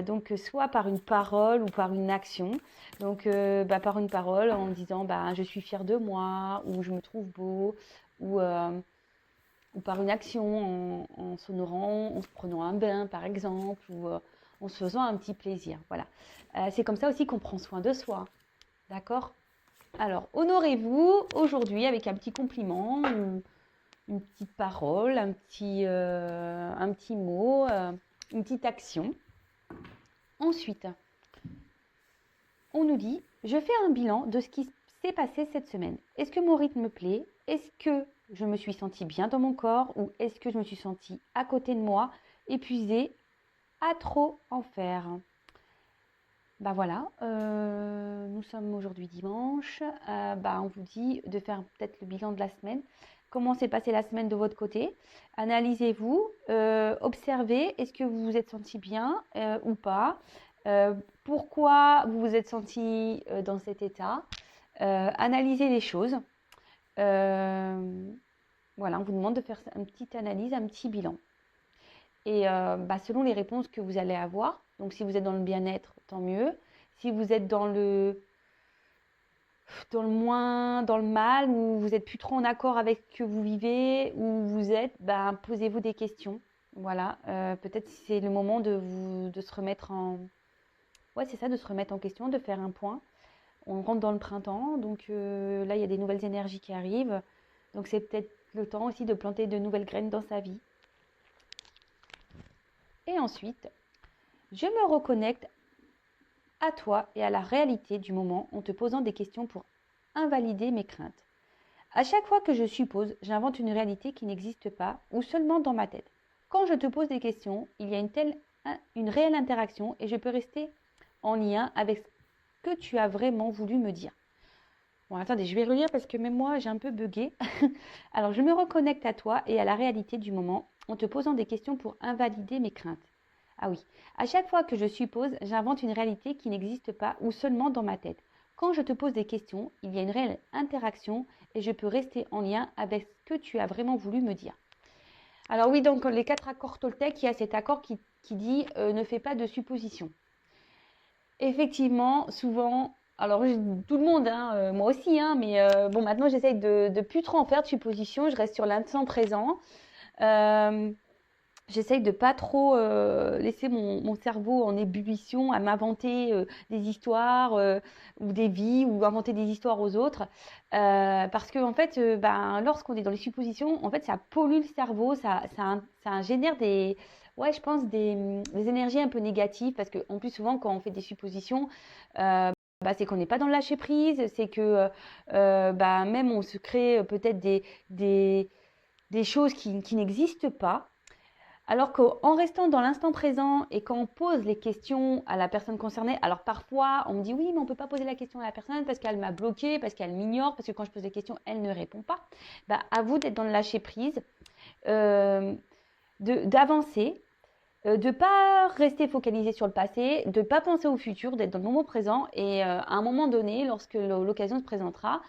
Donc, soit par une parole ou par une action. Donc, par une parole en disant je suis fière de moi, ou je me trouve beau, ou par une action en s'honorant, en se prenant un bain par exemple, ou en se faisant un petit plaisir. Voilà. C'est comme ça aussi qu'on prend soin de soi. D'accord? Alors, honorez-vous aujourd'hui avec un petit compliment, une petite parole, un petit mot, une petite action. Ensuite, on nous dit, je fais un bilan de ce qui s'est passé cette semaine. Est-ce que mon rythme me plaît? Est-ce que je me suis sentie bien dans mon corps? Ou est-ce que je me suis sentie à côté de moi, épuisée, à trop en faire? Voilà, nous sommes aujourd'hui dimanche. On vous dit de faire peut-être le bilan de la semaine. Comment s'est passée la semaine de votre côté? Analysez-vous, observez, est-ce que vous vous êtes senti bien ou pas? Pourquoi vous vous êtes senti dans cet état? Analysez les choses. Voilà, on vous demande de faire une petite analyse, un petit bilan. Et selon les réponses que vous allez avoir, donc si vous êtes dans le bien-être, tant mieux. Si vous êtes dans le moins, dans le mal, ou vous êtes plus trop en accord avec ce que vous vivez, ou vous êtes, posez-vous des questions. Voilà, peut-être c'est le moment de se remettre en... Ouais, c'est ça, de se remettre en question, de faire un point. On rentre dans le printemps, donc là, il y a des nouvelles énergies qui arrivent. Donc c'est peut-être le temps aussi de planter de nouvelles graines dans sa vie. Et ensuite, je me reconnecte à toi et à la réalité du moment en te posant des questions pour invalider mes craintes. À chaque fois que je suppose, j'invente une réalité qui n'existe pas ou seulement dans ma tête. Quand je te pose des questions, il y a une réelle interaction et je peux rester en lien avec ce que tu as vraiment voulu me dire. Bon, attendez, je vais relire parce que même moi, j'ai un peu bugué. Alors, je me reconnecte à toi et à la réalité du moment en te posant des questions pour invalider mes craintes. Ah oui, à chaque fois que je suppose, j'invente une réalité qui n'existe pas ou seulement dans ma tête. Quand je te pose des questions, il y a une réelle interaction et je peux rester en lien avec ce que tu as vraiment voulu me dire. Alors oui, donc les 4 accords Toltec, il y a cet accord qui dit ne fais pas de suppositions. Effectivement, souvent, alors tout le monde, moi aussi, mais maintenant j'essaye de plus trop en faire de suppositions, je reste sur l'instant présent. J'essaye de pas trop laisser mon cerveau en ébullition à m'inventer des histoires ou des vies ou inventer des histoires aux autres. Parce que en fait, lorsqu'on est dans les suppositions, en fait, ça pollue le cerveau, ça génère je pense des énergies un peu négatives. Parce que en plus souvent, quand on fait des suppositions, c'est qu'on n'est pas dans le lâcher prise, c'est que même on se crée peut-être des choses qui n'existent pas. Alors qu'en restant dans l'instant présent et quand on pose les questions à la personne concernée, alors parfois on me dit oui, mais on ne peut pas poser la question à la personne parce qu'elle m'a bloqué, parce qu'elle m'ignore, parce que quand je pose des questions, elle ne répond pas. À vous d'être dans le lâcher prise, d'avancer, de ne pas rester focalisé sur le passé, de ne pas penser au futur, d'être dans le moment présent et à un moment donné, lorsque l'occasion se présentera,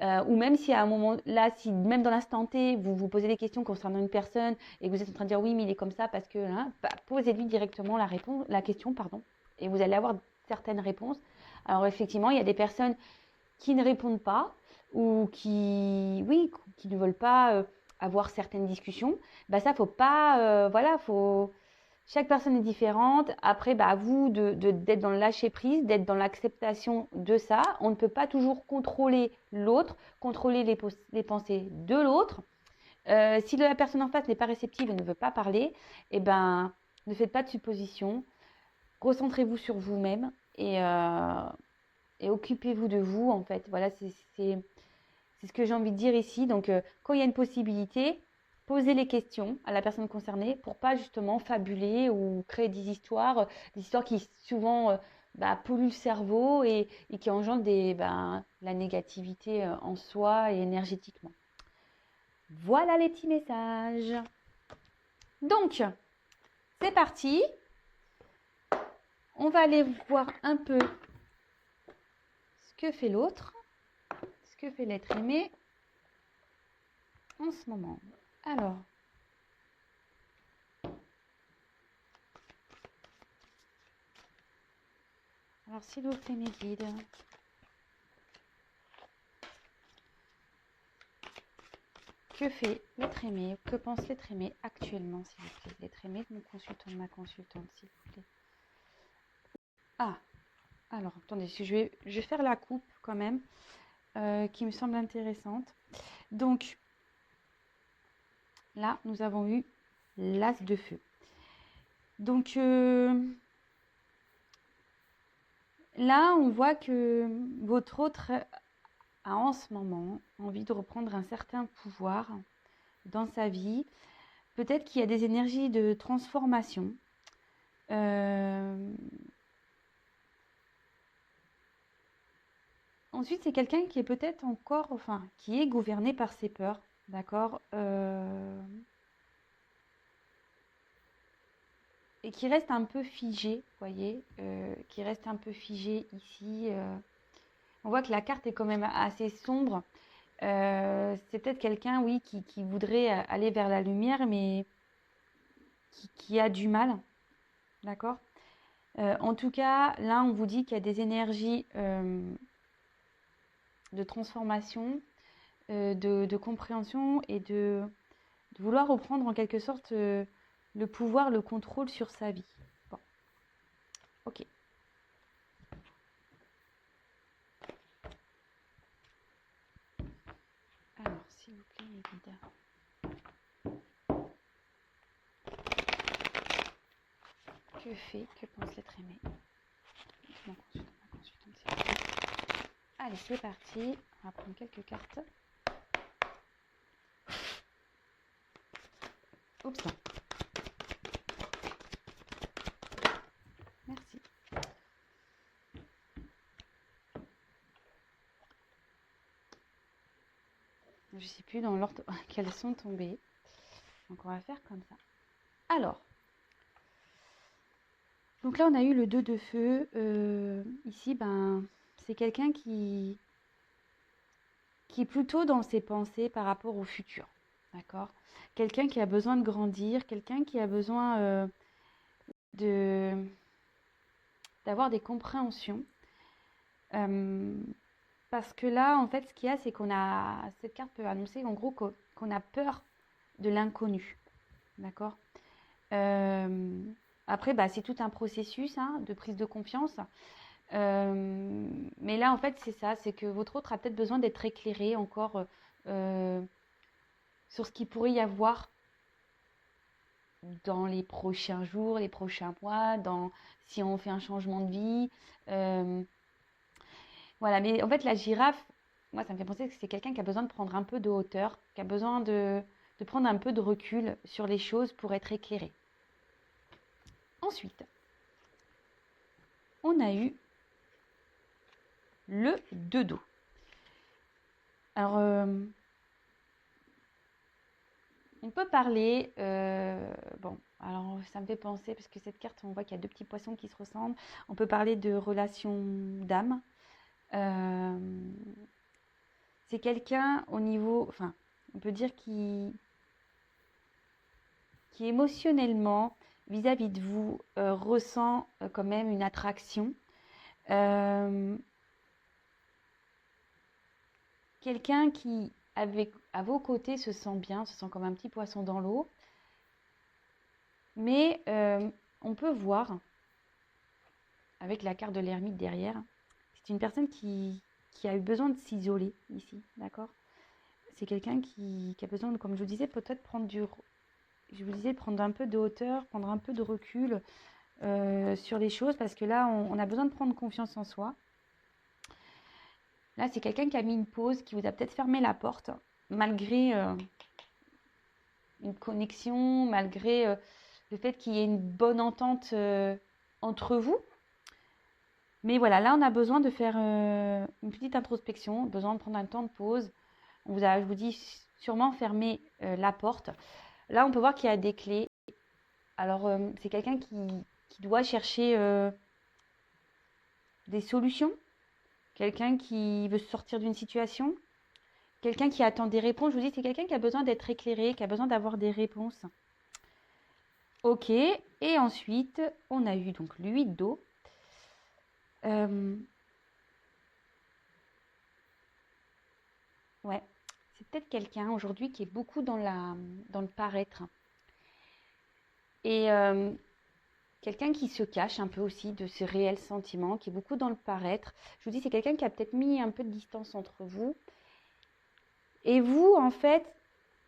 ou même si à un moment là, si même dans l'instant T, vous vous posez des questions concernant une personne et que vous êtes en train de dire oui, mais il est comme ça parce que, posez-lui directement la question, pardon, et vous allez avoir certaines réponses. Alors effectivement, il y a des personnes qui ne répondent pas ou qui ne veulent pas avoir certaines discussions. Ça, faut pas, chaque personne est différente. Après, à vous d'être dans le lâcher prise, d'être dans l'acceptation de ça. On ne peut pas toujours contrôler l'autre, contrôler les pensées de l'autre. Si la personne en face n'est pas réceptive et ne veut pas parler, ne faites pas de suppositions. Recentrez-vous sur vous-même et occupez-vous de vous, en fait. Voilà, c'est ce que j'ai envie de dire ici. Donc, quand il y a une possibilité, posez les questions à la personne concernée pour pas justement fabuler ou créer des histoires qui souvent polluent le cerveau et qui engendrent la négativité en soi et énergétiquement. Voilà les petits messages. Donc, c'est parti. On va aller voir un peu ce que fait l'autre, ce que fait l'être aimé en ce moment. Alors, Alors, s'il vous plaît, mes guides. Que fait l'être aimé? Que pense l'être aimé actuellement, s'il vous plaît? L'être aimé de mon consultant, de ma consultante, s'il vous plaît. Ah, alors, attendez, je vais faire la coupe quand même, qui me semble intéressante. Donc, là, nous avons eu l'as de feu. Donc, là, on voit que votre autre a en ce moment envie de reprendre un certain pouvoir dans sa vie. Peut-être qu'il y a des énergies de transformation. Ensuite, c'est quelqu'un qui est peut-être encore, enfin, qui est gouverné par ses peurs, d'accord, et qui reste un peu figé, voyez, qui reste un peu figé ici. On voit que la carte est quand même assez sombre. C'est peut-être quelqu'un, oui, qui voudrait aller vers la lumière, mais qui a du mal, d'accord. En tout cas, là, on vous dit qu'il y a des énergies de transformation, de compréhension et de vouloir reprendre en quelque sorte le pouvoir, le contrôle sur sa vie. Bon, ok. Alors, s'il vous plaît, mes guides. Que fait, que pense l'être aimé? Mon consultant, s'il vous plaît. Allez, c'est parti. On va prendre quelques cartes. Oups. Merci. Je ne sais plus dans l'ordre qu'elles sont tombées. Donc, on va faire comme ça. Alors, donc là, on a eu le 2 de feu. Ici, ben, c'est quelqu'un qui est plutôt dans ses pensées par rapport au futur. D'accord? Quelqu'un qui a besoin de grandir, quelqu'un qui a besoin d'avoir des compréhensions. Parce que là, en fait, ce qu'il y a, c'est cette carte peut annoncer en gros qu'on a peur de l'inconnu. D'accord? Après, bah, c'est tout un processus de prise de confiance. Mais là, en fait, c'est ça, c'est que votre autre a peut-être besoin d'être éclairé encore sur ce qu'il pourrait y avoir dans les prochains jours, les prochains mois, si on fait un changement de vie. Voilà, mais en fait, la girafe, moi, ça me fait penser que c'est quelqu'un qui a besoin de prendre un peu de hauteur, qui a besoin de prendre un peu de recul sur les choses pour être éclairé. Ensuite, on a eu le 2 dos. Alors, on peut parler, bon, alors ça me fait penser, parce que cette carte, on voit qu'il y a deux petits poissons qui se ressemblent. On peut parler de relation d'âme. C'est quelqu'un au niveau, enfin, on peut dire qui émotionnellement, vis-à-vis de vous, ressent quand même une attraction. Quelqu'un qui, à vos côtés, se sent bien, se sent comme un petit poisson dans l'eau. Mais on peut voir, avec la carte de l'ermite derrière, c'est une personne qui a eu besoin de s'isoler ici, d'accord? C'est quelqu'un qui a besoin, comme je vous disais, peut-être prendre prendre un peu de hauteur, prendre un peu de recul sur les choses, parce que là, on a besoin de prendre confiance en soi. Là, c'est quelqu'un qui a mis une pause, qui vous a peut-être fermé la porte, malgré une connexion, malgré le fait qu'il y ait une bonne entente entre vous. Mais voilà, là, on a besoin de faire une petite introspection, besoin de prendre un temps de pause. Je vous dis, sûrement fermer la porte. Là, on peut voir qu'il y a des clés. Alors, c'est quelqu'un qui doit chercher des solutions, quelqu'un qui veut sortir d'une situation, quelqu'un qui attend des réponses. Je vous dis, c'est quelqu'un qui a besoin d'être éclairé, qui a besoin d'avoir des réponses. Ok, et ensuite, on a eu donc le 8 d'eau. Euh, ouais, c'est peut-être quelqu'un aujourd'hui qui est beaucoup dans le paraître. Et quelqu'un qui se cache un peu aussi de ses réels sentiments, qui est beaucoup dans le paraître. Je vous dis, c'est quelqu'un qui a peut-être mis un peu de distance entre vous. Et vous, en fait,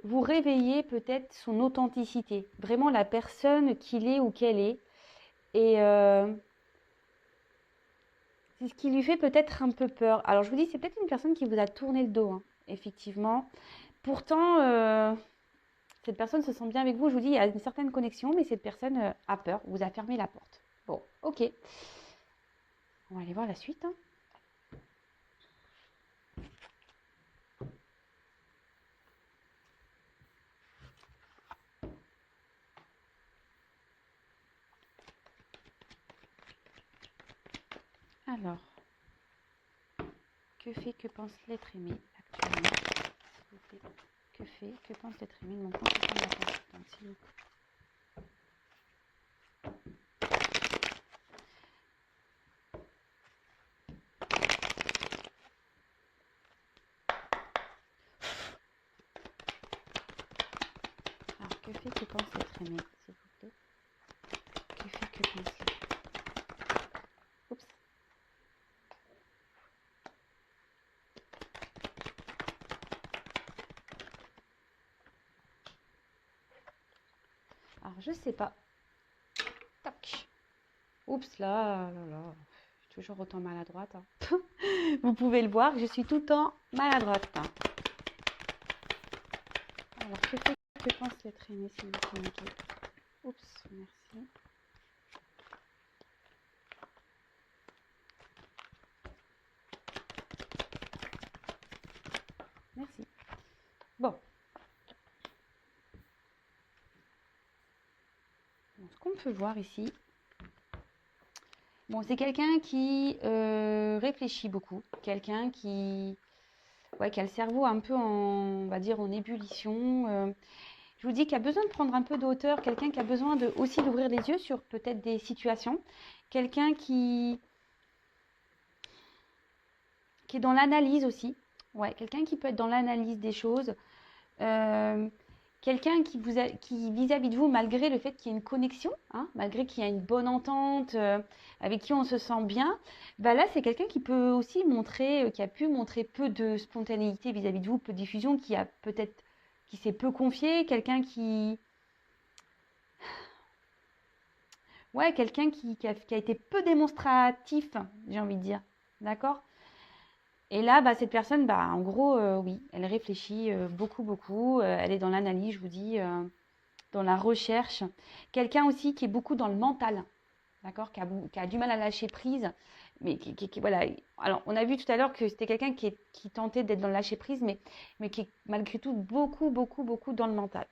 vous réveillez peut-être son authenticité, vraiment la personne qu'il est ou qu'elle est. Et c'est ce qui lui fait peut-être un peu peur. Alors je vous dis, c'est peut-être une personne qui vous a tourné le dos, hein, effectivement. Pourtant, cette personne se sent bien avec vous. Je vous dis, il y a une certaine connexion, mais cette personne a peur, vous a fermé la porte. Bon, ok. On va aller voir la suite, hein. Alors, que pense l'être aimé actuellement, s'il vous plaît? Que pense l'être aimé de mon consultant de la consultante, s'il vous plaît? Alors, que pense l'être aimé, s'il vous plaît? Que pense l'être? Oups. Alors, je sais pas. Tac. Oups, là. Je suis toujours autant maladroite, hein. Vous pouvez le voir, je suis tout le temps maladroite, hein. Alors, que pense l'être aimé, s'il vous plaît, Mickey? Oups, merci. Merci. Bon. Bon, ce qu'on peut voir ici, bon, c'est quelqu'un qui réfléchit beaucoup, quelqu'un qui, ouais, qui a le cerveau un peu on va dire, en ébullition. Je vous dis qu'il a besoin de prendre un peu de hauteur, quelqu'un qui a besoin aussi d'ouvrir les yeux sur peut-être des situations, quelqu'un qui est dans l'analyse aussi, ouais, quelqu'un qui peut être dans l'analyse des choses, euh, quelqu'un qui vis-à-vis de vous, malgré le fait qu'il y ait une connexion, hein, malgré qu'il y a une bonne entente, avec qui on se sent bien, bah là c'est quelqu'un qui peut aussi montrer, qui a pu montrer peu de spontanéité vis-à-vis de vous, peu de diffusion, qui s'est peu confié, quelqu'un qui, ouais, quelqu'un qui a été peu démonstratif, j'ai envie de dire, d'accord? Et là, bah, cette personne, bah, en gros, oui, elle réfléchit beaucoup. Elle est dans l'analyse, je vous dis, dans la recherche. Quelqu'un aussi qui est beaucoup dans le mental, d'accord, qui a du mal à lâcher prise, mais voilà. Alors, on a vu tout à l'heure que c'était quelqu'un qui tentait d'être dans le lâcher prise, mais qui est malgré tout beaucoup dans le mental.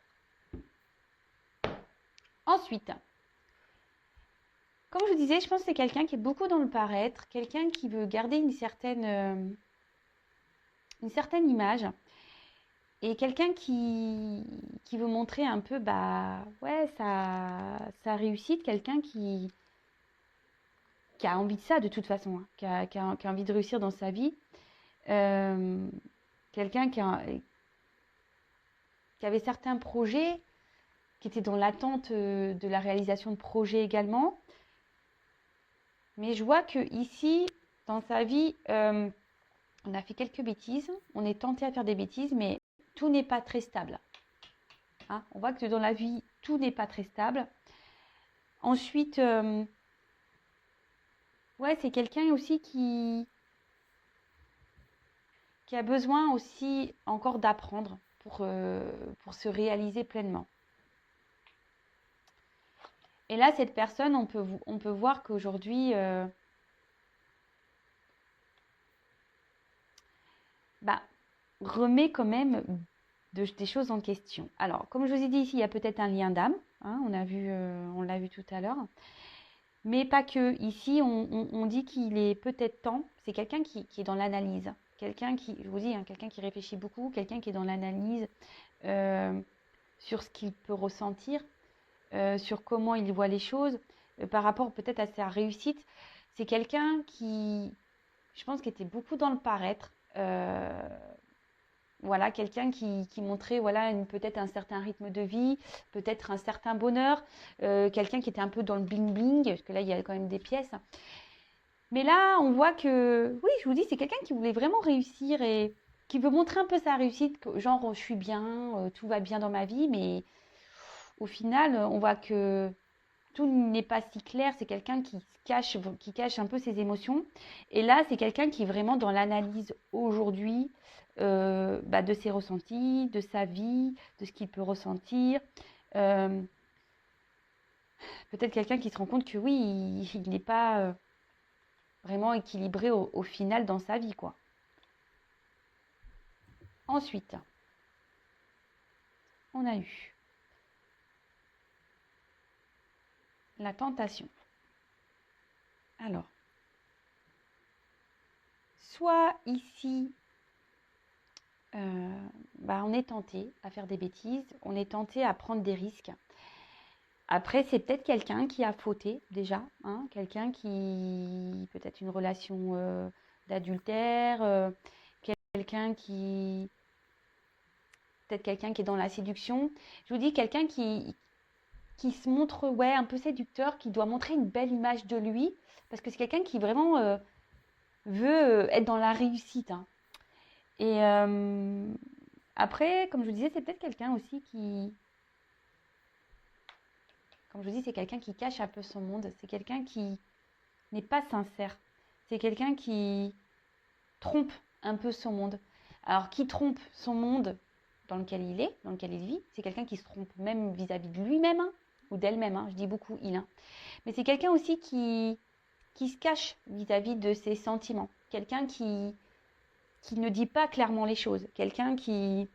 Ensuite, comme je vous disais, je pense que c'est quelqu'un qui est beaucoup dans le paraître, quelqu'un qui veut garder une certaine image. Et quelqu'un qui veut montrer un peu bah, ouais, sa réussite, quelqu'un qui a envie de ça de toute façon, hein, qui a envie de réussir dans sa vie. Euh, quelqu'un qui avait certains projets, qui était dans l'attente de la réalisation de projets également. Mais je vois que ici, dans sa vie, on a fait quelques bêtises, on est tenté à faire des bêtises, mais tout n'est pas très stable. Hein, on voit que dans la vie, tout n'est pas très stable. Ensuite, ouais, c'est quelqu'un aussi qui a besoin aussi encore d'apprendre pour se réaliser pleinement. Et là, cette personne, on peut voir qu'aujourd'hui, bah, remet quand même des choses en question. Alors, comme je vous ai dit ici, il y a peut-être un lien d'âme, hein, on l'a vu tout à l'heure. Mais pas que. Ici, on dit qu'il est peut-être temps. C'est quelqu'un qui est dans l'analyse. Quelqu'un qui, je vous dis, hein, quelqu'un qui réfléchit beaucoup, quelqu'un qui est dans l'analyse sur ce qu'il peut ressentir, sur comment il voit les choses, par rapport peut-être à sa réussite. c'est quelqu'un qui, je pense, qui était beaucoup dans le paraître. Voilà, quelqu'un qui montrait voilà, peut-être un certain rythme de vie, peut-être un certain bonheur, quelqu'un qui était un peu dans le bling-bling, parce que là, il y a quand même des pièces. Mais là, on voit que, oui, je vous dis, c'est quelqu'un qui voulait vraiment réussir et qui veut montrer un peu sa réussite, genre, je suis bien, tout va bien dans ma vie, mais au final, on voit que tout n'est pas si clair. C'est quelqu'un qui cache un peu ses émotions. Et là, c'est quelqu'un qui est vraiment dans l'analyse aujourd'hui de ses ressentis, de sa vie, de ce qu'il peut ressentir. Euh, Peut-être quelqu'un qui se rend compte que oui, il n'est pas vraiment équilibré au final dans sa vie, quoi. Ensuite, on a eu la tentation. Alors, soit ici, on est tenté à faire des bêtises, on est tenté à prendre des risques. Après, c'est peut-être quelqu'un qui a fauté déjà, hein, quelqu'un qui, peut-être une relation d'adultère, quelqu'un qui, peut-être quelqu'un qui est dans la séduction. Je vous dis quelqu'un qui se montre, ouais, un peu séducteur, qui doit montrer une belle image de lui, parce que c'est quelqu'un qui vraiment veut être dans la réussite, hein. Et après, comme je vous disais, c'est peut-être quelqu'un aussi qui, comme je vous dis, c'est quelqu'un qui cache un peu son monde. C'est quelqu'un qui n'est pas sincère. C'est quelqu'un qui trompe un peu son monde. Alors, qui trompe son monde dans lequel il est, dans lequel il vit, c'est quelqu'un qui se trompe même vis-à-vis de lui-même, hein, ou d'elle-même, hein, je dis beaucoup il. Hein. Mais c'est quelqu'un aussi qui se cache vis-à-vis de ses sentiments. Quelqu'un qui ne dit pas clairement les choses. Quelqu'un qui,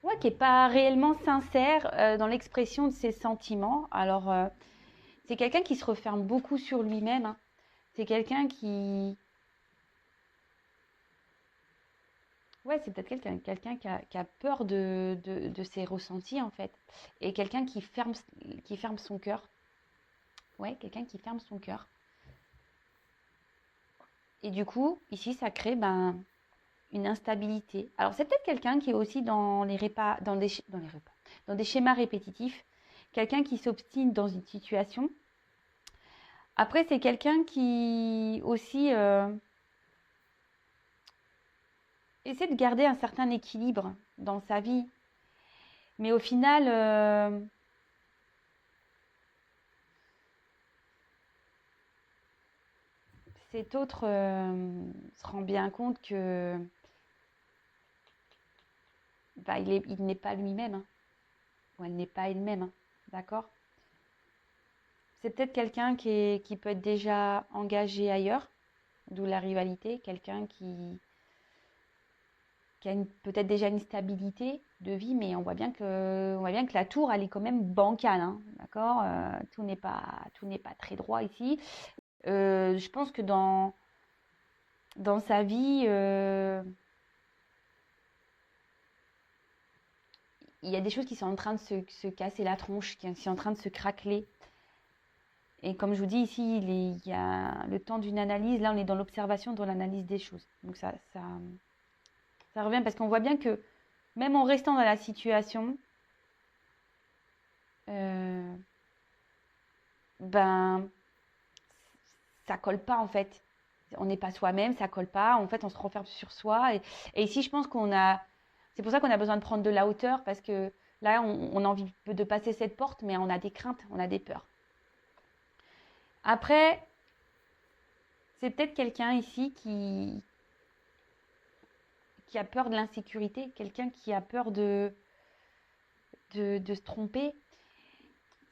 ouais, qui n'est pas réellement sincère dans l'expression de ses sentiments. Alors, c'est quelqu'un qui se referme beaucoup sur lui-même. Hein. C'est quelqu'un qui... Ouais, c'est peut-être quelqu'un qui a peur de ses ressentis, en fait. Et quelqu'un qui ferme son cœur. Ouais, quelqu'un qui ferme son cœur. Et du coup, ici, ça crée une instabilité. Alors, c'est peut-être quelqu'un qui est aussi dans des schémas répétitifs. Quelqu'un qui s'obstine dans une situation. Après, c'est quelqu'un qui aussi essaie de garder un certain équilibre dans sa vie. Mais au final, cet autre se rend bien compte que il n'est pas lui-même, hein, ou elle n'est pas elle-même, hein, d'accord? C'est peut-être quelqu'un qui peut être déjà engagé ailleurs, d'où la rivalité, quelqu'un qui a peut-être déjà une stabilité de vie, mais on voit bien que la tour, elle est quand même bancale, hein, d'accord? Tout n'est pas très droit ici. Je pense que dans sa vie, il y a des choses qui sont en train de se casser la tronche, qui sont en train de se craqueler. Et comme je vous dis ici, il y a le temps d'une analyse. Là, on est dans l'observation, dans l'analyse des choses. Donc ça revient parce qu'on voit bien que même en restant dans la situation, euh, ben, ça colle pas en fait. On n'est pas soi-même, ça colle pas. En fait, on se renferme sur soi. Et ici, je pense c'est pour ça qu'on a besoin de prendre de la hauteur parce que là, on a envie de passer cette porte, mais on a des craintes, on a des peurs. Après, c'est peut-être quelqu'un ici qui a peur de l'insécurité, quelqu'un qui a peur de se tromper.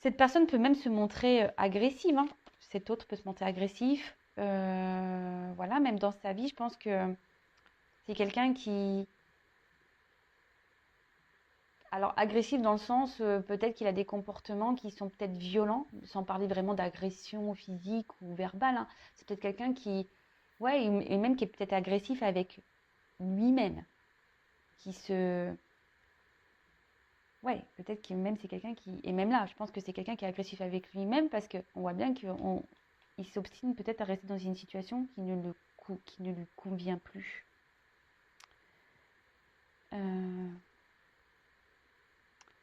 Cette personne peut même se montrer agressive. Hein. Cet autre peut se montrer agressif. Voilà, même dans sa vie, je pense que c'est quelqu'un qui... Alors, agressif dans le sens, peut-être qu'il a des comportements qui sont peut-être violents, sans parler vraiment d'agression physique ou verbale. Hein. C'est peut-être quelqu'un qui... Ouais, et même qui est peut-être agressif avec lui-même, qui se ouais, peut-être que même c'est quelqu'un qui... Et même là, je pense que c'est quelqu'un qui est agressif avec lui-même parce qu'on voit bien qu'il s'obstine peut-être à rester dans une situation qui ne lui convient plus. Euh,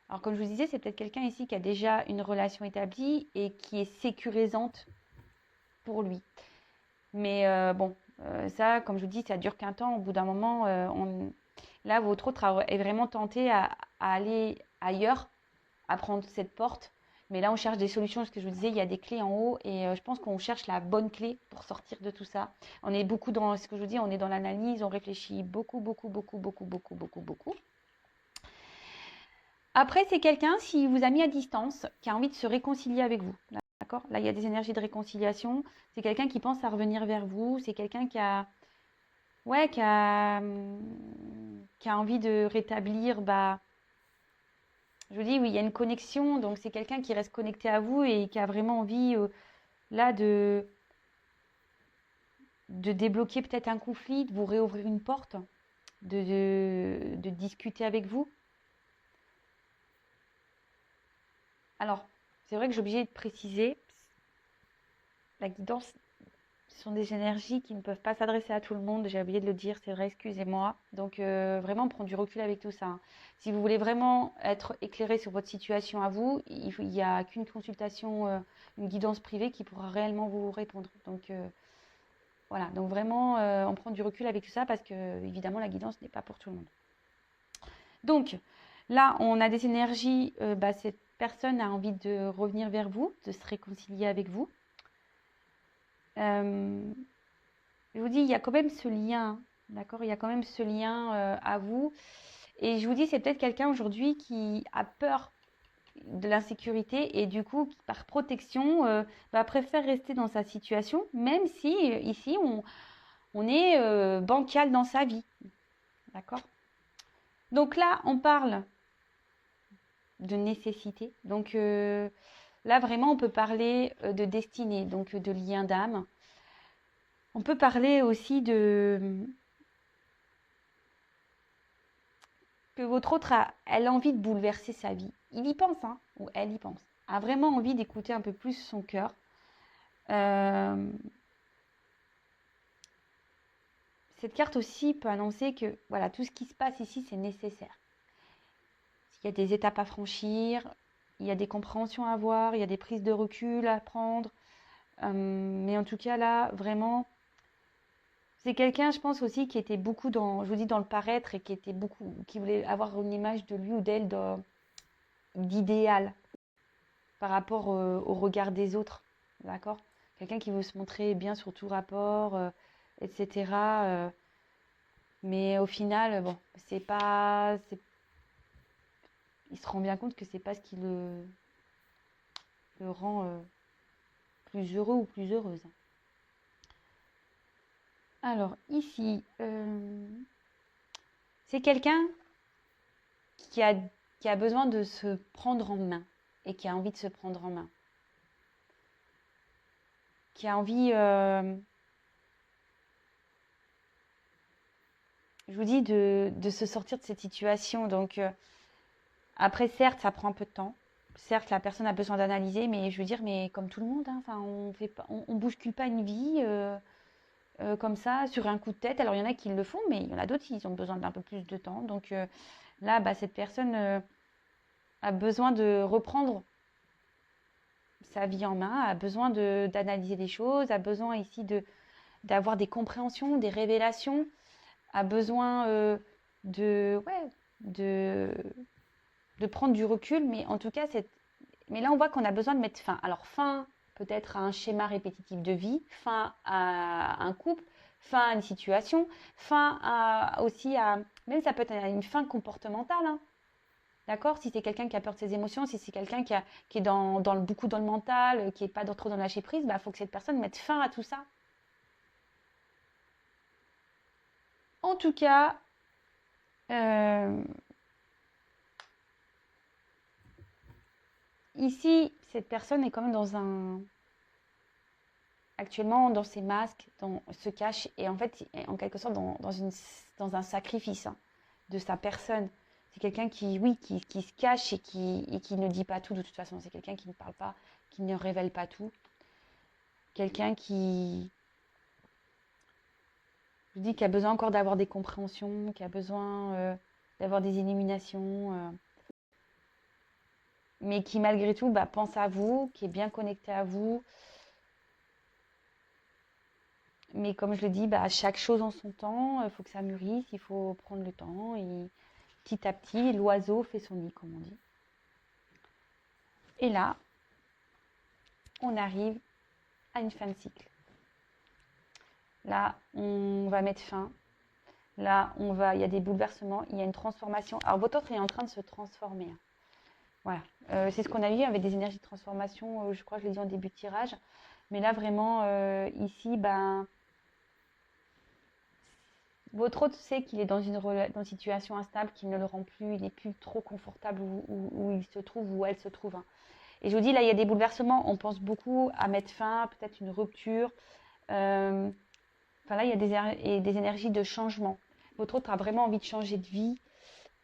Alors, comme je vous disais, c'est peut-être quelqu'un ici qui a déjà une relation établie et qui est sécurisante pour lui. Mais bon, ça, comme je vous dis, ça dure qu'un temps. Au bout d'un moment, là, votre autre est vraiment tenté à aller ailleurs, à prendre cette porte. Mais là, on cherche des solutions. Ce que je vous disais, il y a des clés en haut et je pense qu'on cherche la bonne clé pour sortir de tout ça. On est beaucoup dans ce que je vous dis, on est dans l'analyse, on réfléchit beaucoup, beaucoup, beaucoup, beaucoup, beaucoup, beaucoup, beaucoup. Après, c'est quelqu'un, s'il vous a mis à distance, qui a envie de se réconcilier avec vous. D'accord? Là, il y a des énergies de réconciliation. C'est quelqu'un qui pense à revenir vers vous. C'est quelqu'un qui a, ouais, qui a envie de rétablir, bah, je vous dis, oui, il y a une connexion. Donc, c'est quelqu'un qui reste connecté à vous et qui a vraiment envie, là, de débloquer peut-être un conflit, de vous réouvrir une porte, de discuter avec vous. Alors, c'est vrai que j'ai obligé de préciser, la guidance, ce sont des énergies qui ne peuvent pas s'adresser à tout le monde. J'ai oublié de le dire, c'est vrai, excusez-moi. Donc, vraiment prendre du recul avec tout ça, hein. Si vous voulez vraiment être éclairé sur votre situation à vous, il n'y a qu'une consultation, une guidance privée qui pourra réellement vous répondre. Donc, voilà. Donc, vraiment, on prend du recul avec tout ça parce que, évidemment, la guidance n'est pas pour tout le monde. Donc, là, on a des énergies. Bah, cette personne a envie de revenir vers vous, de se réconcilier avec vous. Je vous dis, il y a quand même ce lien, d'accord? Il y a quand même ce lien à vous. Et je vous dis, c'est peut-être quelqu'un aujourd'hui qui a peur de l'insécurité et du coup, qui, par protection, préfère rester dans sa situation, même si ici, on est bancal dans sa vie, d'accord? Donc là, on parle de nécessité. Donc là, vraiment, on peut parler de destinée, donc de lien d'âme. On peut parler aussi que votre autre elle a envie de bouleverser sa vie. Il y pense, hein, ou elle y pense. A vraiment envie d'écouter un peu plus son cœur. Cette carte aussi peut annoncer que voilà, tout ce qui se passe ici, c'est nécessaire. Il y a des étapes à franchir, il y a des compréhensions à avoir, il y a des prises de recul à prendre. Mais en tout cas, là, vraiment, c'est quelqu'un, je pense aussi, qui était beaucoup dans, je vous dis, dans le paraître et qui voulait avoir une image de lui ou d'elle d'idéal par rapport au regard des autres. D'accord? Quelqu'un qui veut se montrer bien sur tout rapport, etc. Mais au final, bon, c'est pas. Il se rend bien compte que c'est pas ce qui le rend plus heureux ou plus heureuse. Alors, ici, c'est quelqu'un qui a, qui a besoin de se prendre en main et qui a envie de se prendre en main. Qui a envie, je vous dis, de se sortir de cette situation. Donc, après, certes, ça prend un peu de temps. Certes, la personne a besoin d'analyser, mais je veux dire, mais comme tout le monde, hein, enfin, on bouscule pas une vie comme ça sur un coup de tête. Alors, il y en a qui le font, mais il y en a d'autres qui ont besoin d'un peu plus de temps. Donc là, bah, cette personne a besoin de reprendre sa vie en main, a besoin d'analyser des choses, a besoin ici d'avoir des compréhensions, des révélations, a besoin ouais, de, de prendre du recul, mais en tout cas, mais là, on voit qu'on a besoin de mettre fin. Alors, fin peut-être à un schéma répétitif de vie, fin à un couple, fin à une situation, aussi à... Même ça peut être une fin comportementale, hein. D'accord? Si c'est quelqu'un qui a peur de ses émotions, si c'est quelqu'un qui est beaucoup dans le mental, qui n'est pas trop dans le lâcher prise, bah, faut que cette personne mette fin à tout ça. En tout cas, ici, cette personne est quand même actuellement dans ses masques, se cache et en fait, en quelque sorte dans un sacrifice, hein, de sa personne. C'est quelqu'un qui, oui, qui se cache et qui ne dit pas tout de toute façon. C'est quelqu'un qui ne parle pas, qui ne révèle pas tout. Quelqu'un je dis, qui a besoin encore d'avoir des compréhensions, qui a besoin d'avoir des illuminations, mais qui malgré tout pense à vous, qui est bien connecté à vous. Mais comme je le dis, chaque chose en son temps, il faut que ça mûrisse, il faut prendre le temps. Et petit à petit, l'oiseau fait son nid, comme on dit. Et là, on arrive à une fin de cycle. Là, on va mettre fin. Là, il y a des bouleversements, il y a une transformation. Alors, votre autre est en train de se transformer. Voilà. C'est ce qu'on a vu avec des énergies de transformation, je crois que je l'ai dit en début de tirage. Mais là, vraiment, ici, votre autre sait qu'il est dans une situation instable qui ne le rend plus, il n'est plus trop confortable où il se trouve, où elle se trouve. Hein. Et je vous dis, là, il y a des bouleversements. On pense beaucoup à mettre fin, peut-être une rupture. Enfin, là, il y a des énergies de changement. Votre autre a vraiment envie de changer de vie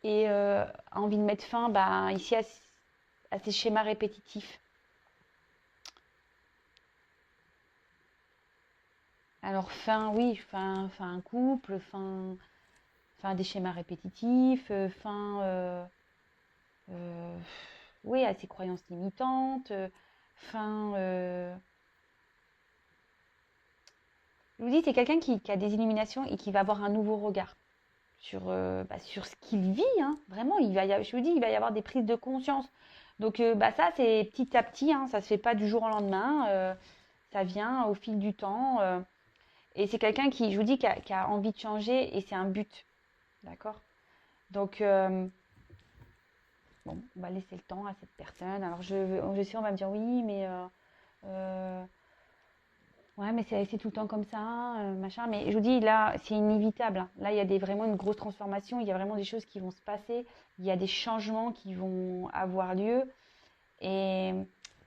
et a envie de mettre fin ici à ces schémas répétitifs. Alors, oui, fin un couple, fin des schémas répétitifs, oui, à ses croyances limitantes, je vous dis, c'est quelqu'un qui a des illuminations et qui va avoir un nouveau regard sur ce qu'il vit. Hein. Vraiment, je vous dis, il va y avoir des prises de conscience. Donc, ça, c'est petit à petit. Hein, ça ne se fait pas du jour au lendemain. Ça vient au fil du temps. Et c'est quelqu'un qui, je vous dis, qui a envie de changer et c'est un but. D'accord? Donc, bon, on va laisser le temps à cette personne. Alors, je sais, on va me dire oui, mais ouais, mais c'est tout le temps comme ça, machin. Mais je vous dis, là, c'est inévitable. Hein. Là, il y a vraiment une grosse transformation. Il y a vraiment des choses qui vont se passer. Il y a des changements qui vont avoir lieu. Et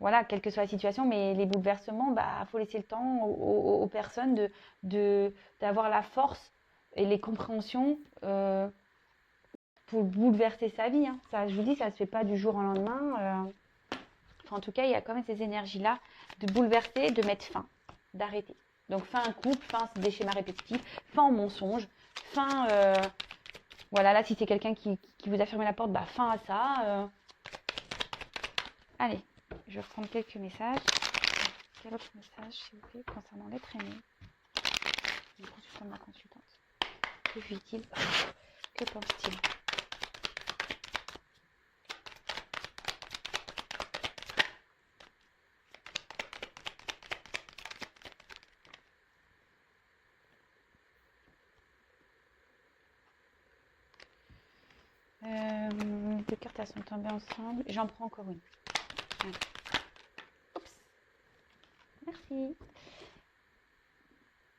voilà, quelle que soit la situation, mais les bouleversements, faut laisser le temps aux personnes d'avoir la force et les compréhensions pour bouleverser sa vie. Hein. Ça, je vous dis, ça ne se fait pas du jour au lendemain. Enfin, en tout cas, il y a quand même ces énergies-là de bouleverser, de mettre fin, d'arrêter. Donc, fin un couple, fin des schémas répétitifs, fin au mensonge, fin... voilà, là, si c'est quelqu'un qui vous a fermé la porte, fin à ça. Allez, je vais reprendre quelques messages. Quel autre message, s'il vous plaît, concernant l'être aimé du consultant de ma consultante? Que vit-il? Que pense-t-il? Deux cartes, elles sont tombées ensemble. J'en prends encore une. Ouais. Oups. Merci.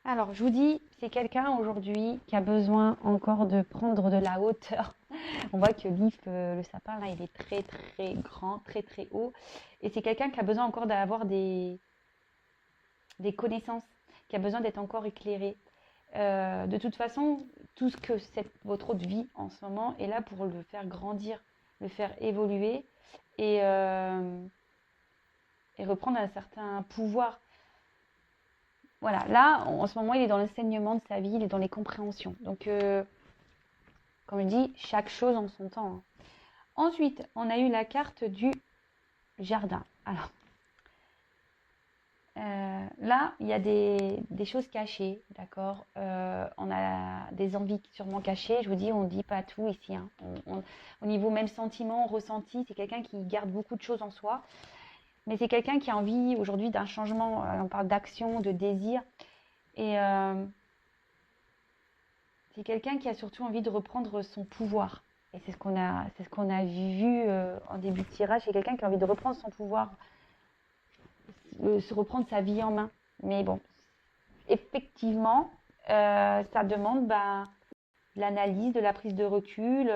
Alors, je vous dis, c'est quelqu'un aujourd'hui qui a besoin encore de prendre de la hauteur. On voit que l'if, le sapin, là, il est très, très grand, très, très haut. Et c'est quelqu'un qui a besoin encore d'avoir des connaissances, qui a besoin d'être encore éclairé. De toute façon, tout ce que votre autre vie en ce moment est là pour le faire grandir, le faire évoluer et reprendre un certain pouvoir. Voilà, là, en ce moment, il est dans l'enseignement de sa vie, il est dans les compréhensions. Donc, comme je dis, chaque chose en son temps. Hein. Ensuite, on a eu la carte du jardin. Alors, là, il y a des choses cachées, d'accord. On a des envies sûrement cachées. Je vous dis, on ne dit pas tout ici. Hein. Au niveau même sentiment, ressenti, c'est quelqu'un qui garde beaucoup de choses en soi. Mais c'est quelqu'un qui a envie aujourd'hui d'un changement. On parle d'action, de désir. Et c'est quelqu'un qui a surtout envie de reprendre son pouvoir. Et c'est ce qu'on a vu en début de tirage. C'est quelqu'un qui a envie de reprendre son pouvoir, se reprendre sa vie en main. Mais bon, effectivement, ça demande de l'analyse, de la prise de recul.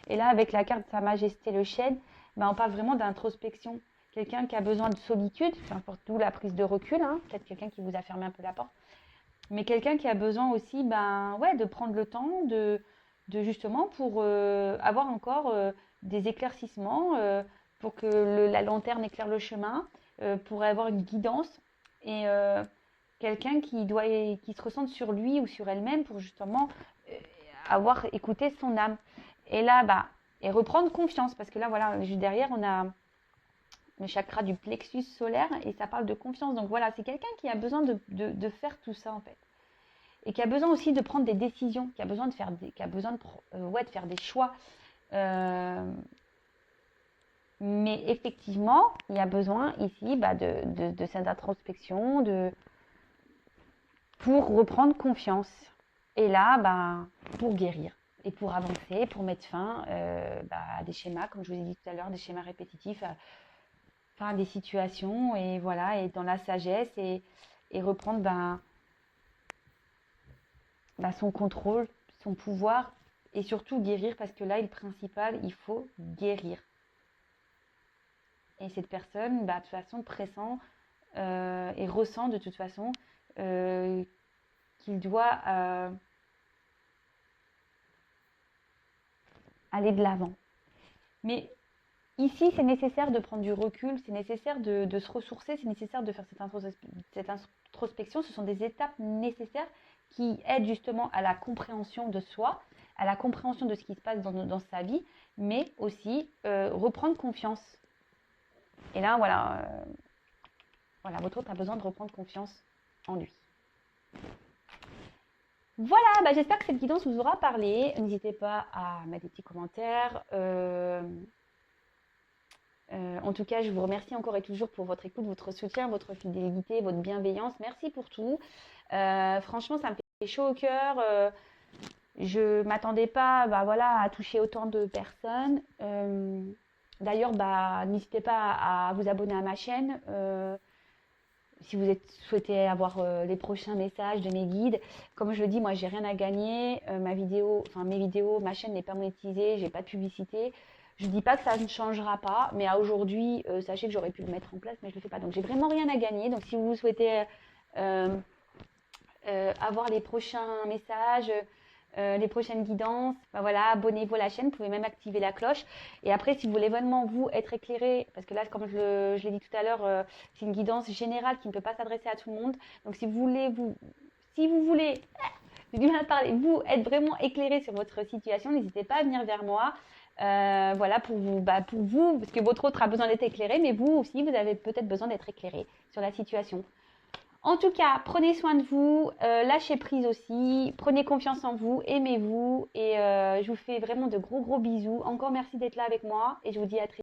Et là, avec la carte Sa Majesté le Chêne, on parle vraiment d'introspection. Quelqu'un qui a besoin de solitude, peu importe d'où la prise de recul, hein, peut-être quelqu'un qui vous a fermé un peu la porte, mais quelqu'un qui a besoin aussi de prendre le temps, de justement pour avoir encore des éclaircissements, pour que la lanterne éclaire le chemin, pour avoir une guidance et quelqu'un qui se ressente sur lui ou sur elle-même pour justement euh, avoir écouté son âme. Et là, bah, et reprendre confiance parce que là, voilà, juste derrière, on a le chakra du plexus solaire et ça parle de confiance. Donc voilà, c'est quelqu'un qui a besoin de faire tout ça en fait. Et qui a besoin aussi de prendre des décisions, qui a besoin de faire de faire des choix. Euh, mais effectivement, il y a besoin ici de cette introspection, pour reprendre confiance. Et là, pour guérir et pour avancer, pour mettre fin à des schémas, comme je vous ai dit tout à l'heure, des schémas répétitifs, à des situations, et voilà, et dans la sagesse, et reprendre son contrôle, son pouvoir, et surtout guérir, parce que là, le principal, il faut guérir. Et cette personne, de toute façon, pressent et ressent de toute façon qu'il doit aller de l'avant. Mais ici, c'est nécessaire de prendre du recul, c'est nécessaire de se ressourcer, c'est nécessaire de faire cette introspection. Ce sont des étapes nécessaires qui aident justement à la compréhension de soi, à la compréhension de ce qui se passe dans sa vie, mais aussi reprendre confiance. Et là, voilà, votre hôte a besoin de reprendre confiance en lui. Voilà, j'espère que cette guidance vous aura parlé. N'hésitez pas à mettre des petits commentaires. En tout cas, je vous remercie encore et toujours pour votre écoute, votre soutien, votre fidélité, votre bienveillance. Merci pour tout. Franchement, ça me fait chaud au cœur. Je ne m'attendais pas à toucher autant de personnes. D'ailleurs, n'hésitez pas à vous abonner à ma chaîne. Si vous souhaitez avoir les prochains messages de mes guides. Comme je le dis, moi, j'ai rien à gagner. Mes vidéos, ma chaîne n'est pas monétisée, j'ai pas de publicité. Je ne dis pas que ça ne changera pas, mais à aujourd'hui, sachez que j'aurais pu le mettre en place, mais je ne le fais pas. Donc, j'ai vraiment rien à gagner. Donc, si vous souhaitez avoir les prochains messages, les prochaines guidances, abonnez-vous à la chaîne, vous pouvez même activer la cloche. Et après, si vous voulez vraiment vous être éclairé, parce que là, comme je l'ai dit tout à l'heure, c'est une guidance générale qui ne peut pas s'adresser à tout le monde. Donc si vous voulez, j'ai du mal à parler, vous être vraiment éclairé sur votre situation, n'hésitez pas à venir vers moi. Pour vous, parce que votre autre a besoin d'être éclairé, mais vous aussi, vous avez peut-être besoin d'être éclairé sur la situation. En tout cas, prenez soin de vous, lâchez prise aussi, prenez confiance en vous, aimez-vous et je vous fais vraiment de gros bisous. Encore merci d'être là avec moi et je vous dis à très vite.